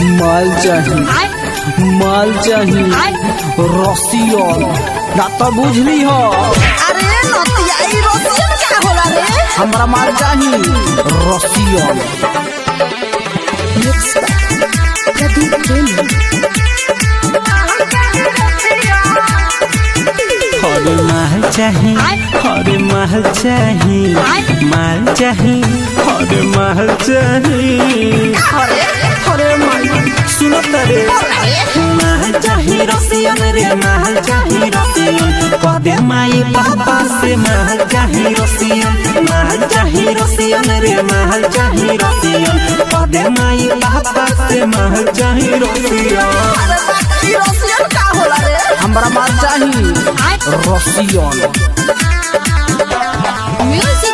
माल चाहिए रसियन ना तो बुझली हो। अरे नतिया ई रसियन क्या होला रे? हमरा माल चाहिए रसियन। हरे महल चाहिए हरे महल चाहिए माल चाहिए हरे महल चाहिए। हरे महल सुनो तरे महल चाहिए रसियन रे महल चाहिए रसियन। पदे माई पापा से महल चाहिए रसियन महल चाहिए रसियन रे महल चाहिए रसियन। पदे माई पापा से महल चाहिए रसियन। ई रसियन का होला रे? हमरा माल चाहिए रसियन। Music